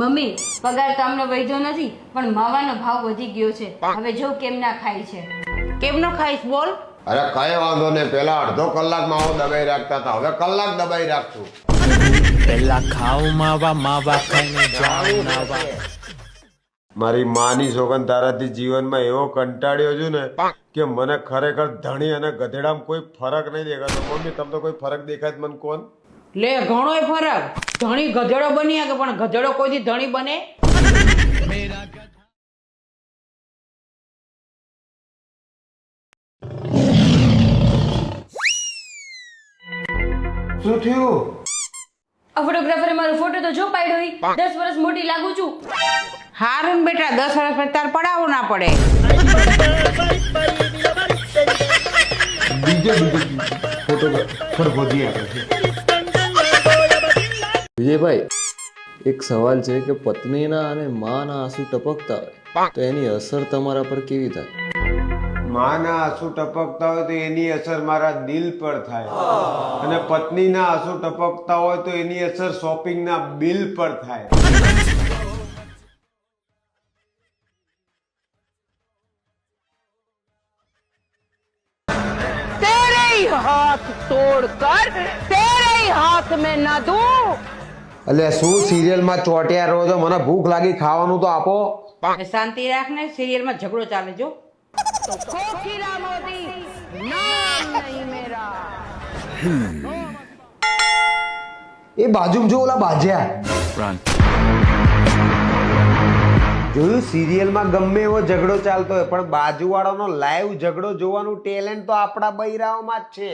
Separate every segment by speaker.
Speaker 1: Mummy પગાર તો અમને વૈધો નથી પણ માવાનો ભાવ વધી ગયો છે. હવે જો કેમ ના ખાય છે.
Speaker 2: કેમ નો ખાઈશ બોલ?
Speaker 3: અરે કઈ વાંધો નહીં, પેલા અડધો કલાકમાં હું દબાઈ રાખતા હતા, હવે કલાક દબાઈ રાખશું.
Speaker 4: પેલા ખાવ માવા ખાઈને જાવ નાવા.
Speaker 3: મારી માની સોગન તારાથી જીવનમાં એવો કંટાળ્યો છું ને કે મને ખરેખર ધણી અને ગધેડામાં કોઈ ફરક નહીં દેખાતો. મમ્મી તમને કોઈ ફરક દેખાય તો મને કોણ?
Speaker 2: લે ઘણોય ફરક. ધણી ગધેડો બની શકે પણ ગધેડો કોઈથી ધણી બને?
Speaker 3: શું થયું?
Speaker 1: આ ફોટોગ્રાફરે મારો ફોટો તો જો પાડ્યો ઈ 10 વર્ષ મોટી લાગુ છું.
Speaker 2: હારું ને બેટા 10 વર્ષ પછી તાર પડાવવું ના પડે.
Speaker 3: ફોટોગ્રાફર ગોદી આપે છે.
Speaker 5: વિજયભાઈ, એક સવાલ છે કે પત્નીના અને માના આંસુ ટપકતા હોય તો એની અસર તમારા પર કેવી થાય?
Speaker 3: માના આંસુ ટપકતા હોય તો એની અસર મારા દિલ પર થાય, અને પત્નીના આંસુ ટપકતા હોય તો એની અસર શોપિંગના બિલ પર થાય.
Speaker 2: तेरे ही हाथ तोड़कर तेरे ही हाथ में न दूं.
Speaker 3: એટલે શું સિરિયલમાં ચોટ્યા રહો છો? મને ભૂખ લાગી, ખાવાનું તો આપો.
Speaker 2: શાંતિ રાખ ને, સિરિયલમાં ઝઘડો ચાલે જો. तो कोकिला मोदी नाम नहीं मेरा.
Speaker 3: એ બાજુમાં જો ઓલા બાજ્યા જોયું, સિરિયલમાં ગમે એવો ઝઘડો ચાલતો હોય પણ બાજુવાળાનો લાઈવ ઝઘડો જોવાનું ટેલેન્ટ તો આપણા બૈરાઓમાં જ છે.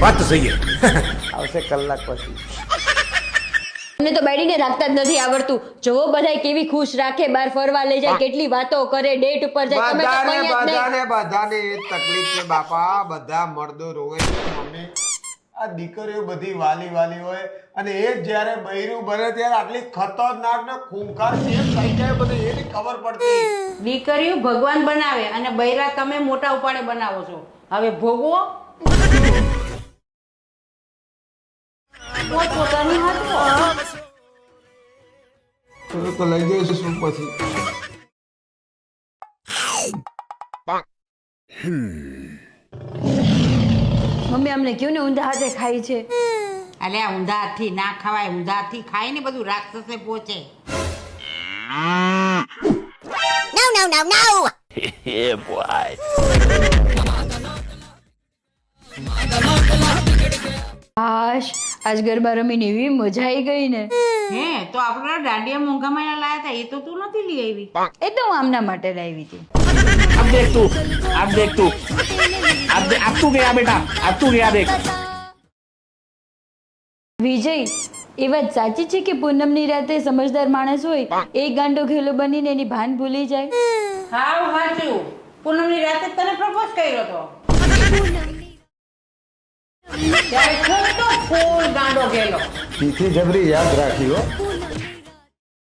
Speaker 3: વાત સહી આવશે કલાક પછી.
Speaker 1: મને તો બેડીને રાખતા જ નથી આવડતું. જોવો બધાય કેવી ખુશ રાખે, બહાર ફરવા લઈ જાય, કેટલી વાતો કરે, ડેટ ઉપર જાય. તમે તો કંઈ જ નહીં.
Speaker 3: બધાને એ તકલીફ છે બાપા, બધા મર્દો રોવે છે. મમ્મી, આ દીકરીઓ બધી વાલી વાલી હોય અને એ જ્યારે બૈરું બને ત્યારે આટલી ખતરનાક ને ખૂંખાર કેમ થઈ જાય બધું એની ખબર પડતી.
Speaker 2: દીકરીઓ ભગવાન બનાવે અને બૈરા તમે મોટા ઉપાડે બનાવો છો. હવે ભોગવો. પોતપોતાની હાથો.
Speaker 3: તો લઈ જઈશું શું પછી?
Speaker 1: મમ્મી અમને ક્યું ને ઊંધા હાથે ખાઈ છે.
Speaker 2: અલે આ ઊંધા હાથથી ના ખવાય, ઊંધા હાથથી ખાય ને બધું રાક્ષસે પહોંચે.
Speaker 1: આશ આજ ગરબા રમીને એવી મજા આવી ગઈ ને.
Speaker 2: હે તો આપણા દાંડિયા મોંઘામાં લાયા હતા, એ તો તું નથી લઈ આવી.
Speaker 1: એ તો હું આમના માટે લાવી હતી.
Speaker 4: अब देख तू अब तू गया बेटा, अब तू गया देख.
Speaker 1: વિજય, એ વાત સાચી છે કે પૂનમની રાતે સમજદાર માણસ હોય એક ગાંડો ઘેલો બનીને એની ભાન ભૂલી જાય?
Speaker 2: હાવ સાચું. પૂનમની રાતે તને પ્રપોઝ કર્યો હતો. ત્યારે ખૂબ તો ફૂલ ગાંડો ગયેલો.
Speaker 3: તીખી જબરી યાદ રાખી હો.